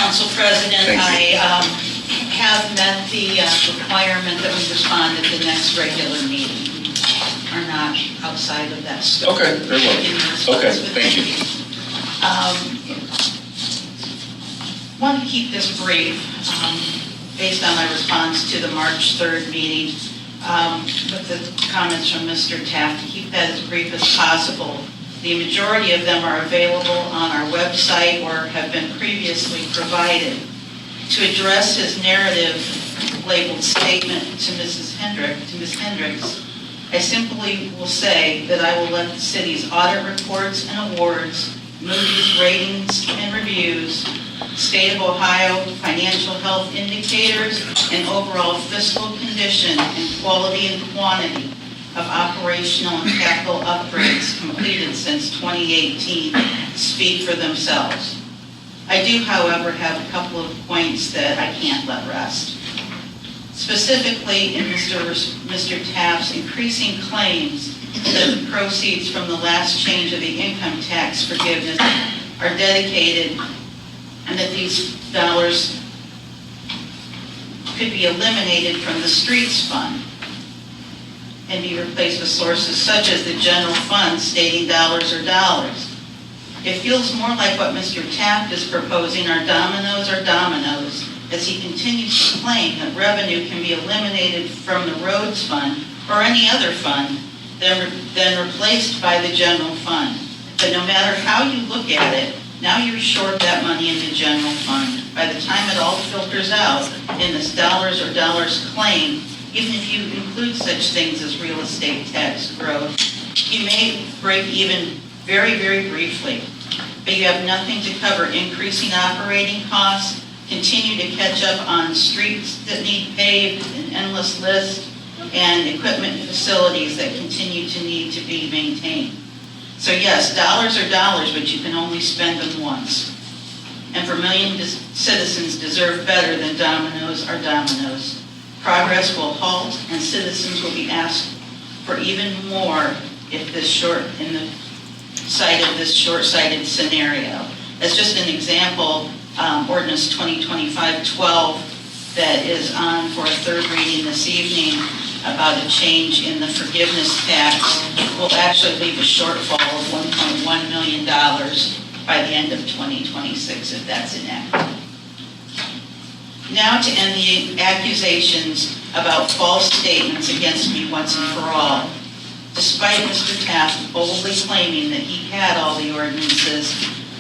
Council President. Thank you. I have met the requirement that we respond at the next regular meeting. Are not outside of that scope. Okay, very well. Okay, thank you. Want to keep this brief based on my response to the March 3rd meeting with the comments from Mr. Taft, to keep that as brief as possible. The majority of them are available on our website or have been previously provided. To address his narrative labeled statement to Ms. Hendricks, I simply will say that I will let the city's audit reports and awards, Moody's ratings and reviews, State of Ohio financial health indicators, and overall fiscal condition and quality and quantity of operational and capital upgrades completed since 2018 speak for themselves. I do, however, have a couple of points that I can't let rest. Specifically, in Mr. Taft's increasing claims that the proceeds from the last change of the income tax forgiveness are dedicated and that these dollars could be eliminated from the streets fund and be replaced with sources such as the general fund, stating dollars are dollars. It feels more like what Mr. Taft is proposing are dominoes, as he continues to claim that revenue can be eliminated from the roads fund or any other fund, then replaced by the general fund. But no matter how you look at it, now you're short that money in the general fund. By the time it all filters out in this dollars are dollars claim, even if you include such things as real estate tax growth, you may break even very, very briefly. But you have nothing to cover increasing operating costs, continue to catch up on streets that need paved, an endless list, and equipment and facilities that continue to need to be maintained. So yes, dollars are dollars, but you can only spend them once. And Vermilion citizens deserve better than dominoes are dominoes. Progress will halt, and citizens will be asked for even more if in the sight of this short-sighted scenario. As just an example, Ordinance 2025-12 that is on for a third reading this evening about a change in the forgiveness tax will actually leave a shortfall of $1.1 million by the end of 2026 if that's enacted. Now to end the accusations about false statements against me once and for all. Despite Mr. Taft boldly claiming that he had all the ordinances,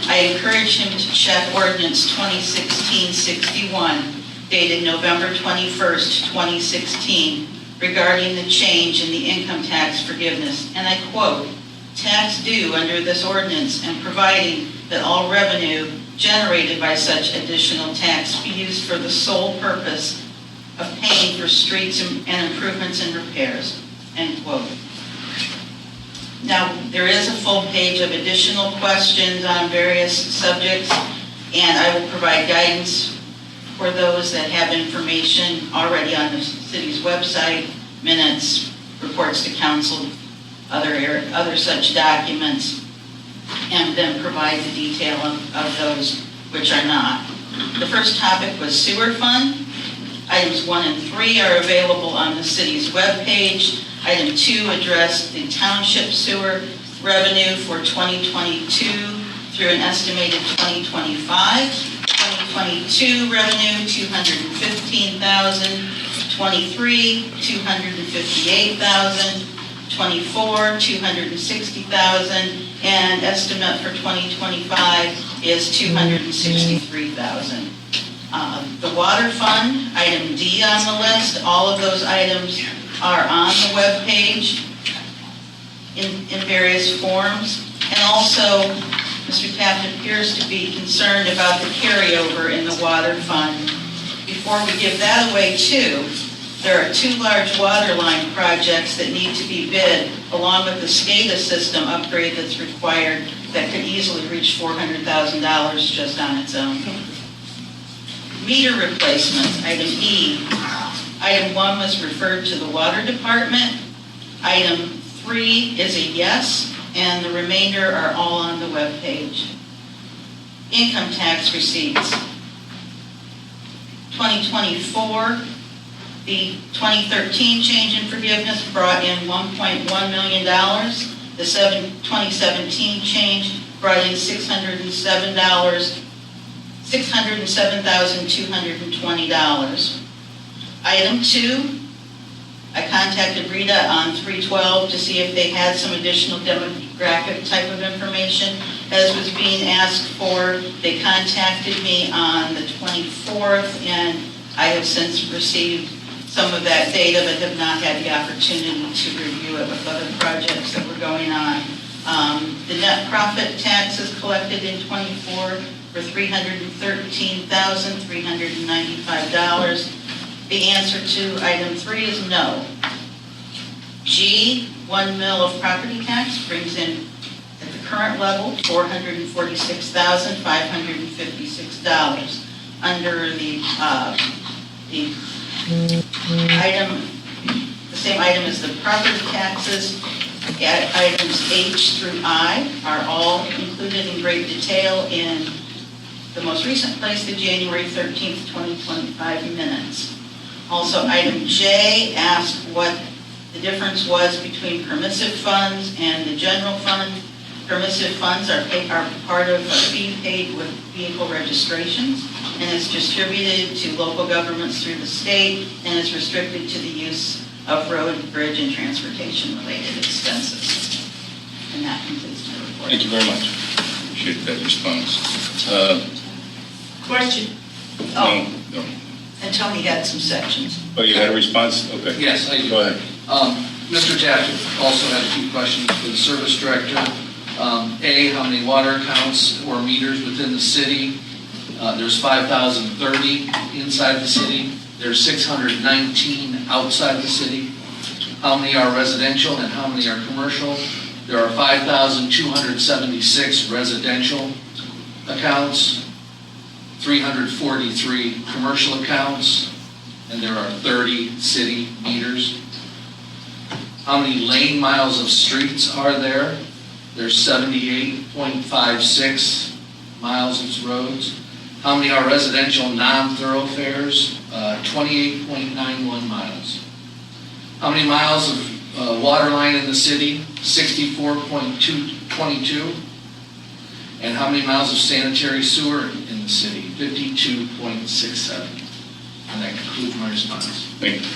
I encourage him to check Ordinance 2016-61, dated November 21st, 2016, regarding the change in the income tax forgiveness. And I quote, "Tax due under this ordinance and providing that all revenue generated by such additional tax be used for the sole purpose of paying for streets and improvements and repairs," end quote. Now, there is a full page of additional questions on various subjects, and I will provide guidance for those that have information already on the city's website, minutes, reports to council, other such documents, and then provide the detail of those which are not. The first topic was sewer fund. Items 1 and 3 are available on the city's webpage. Item 2 addressed the township sewer revenue for 2022 through an estimated 2025. 2022 revenue, $215,000. 23, $258,000. 24, $260,000. And estimate for 2025 is $263,000. The water fund, item D on the list, all of those items are on the web page in various forms. And also, Mr. Taft appears to be concerned about the carryover in the water fund. Before we give that away too, there are 2 large water line projects that need to be bid, along with the SCADA system upgrade that's required that could easily reach $400,000 just on its own. Meter replacements, item E. Item 1 was referred to the water department. Item 3 is a yes, and the remainder are all on the web page. Income tax receipts. 2024, the 2013 change in forgiveness brought in $1.1 million. The 2017 change brought in $607,220. Item 2, I contacted Rita on 312 to see if they had some additional demographic type of information. As was being asked for, they contacted me on the 24th, and I have since received some of that data, but have not had the opportunity to review it with other projects that were going on. The net profit taxes collected in 24 were $313,395. The answer to item 3 is no. G, 1 mil of property tax brings in, at the current level, $446,556. Under the item, the same item as the property taxes, items H through I are all included in great detail in the most recent place, the January 13th, 2025 minutes. Also, item J asked what the difference was between permissive funds and the general fund. Permissive funds are part of a fee paid with vehicle registrations, and is distributed to local governments through the state, and is restricted to the use of road, bridge, and transportation-related expenses. And that concludes my report. Thank you very much. Appreciate that response. Question. No. And Tony had some sections. Oh, you had a response? Okay. Yes, I do. Go ahead. Mr. Taft also had a few questions for the service director. A, how many water accounts or meters within the city? There's 5,030 inside the city. There's 619 outside the city. How many are residential and how many are commercial? There are 5,276 residential accounts, 343 commercial accounts, and there are 30 city meters. How many lane miles of streets are there? There's 78.56 miles of roads. How many are residential non-thoroughfares? 28.91 miles. How many miles of water line in the city? 64.22. And how many miles of sanitary sewer in the city? 52.67. And that concludes my response. Thank you.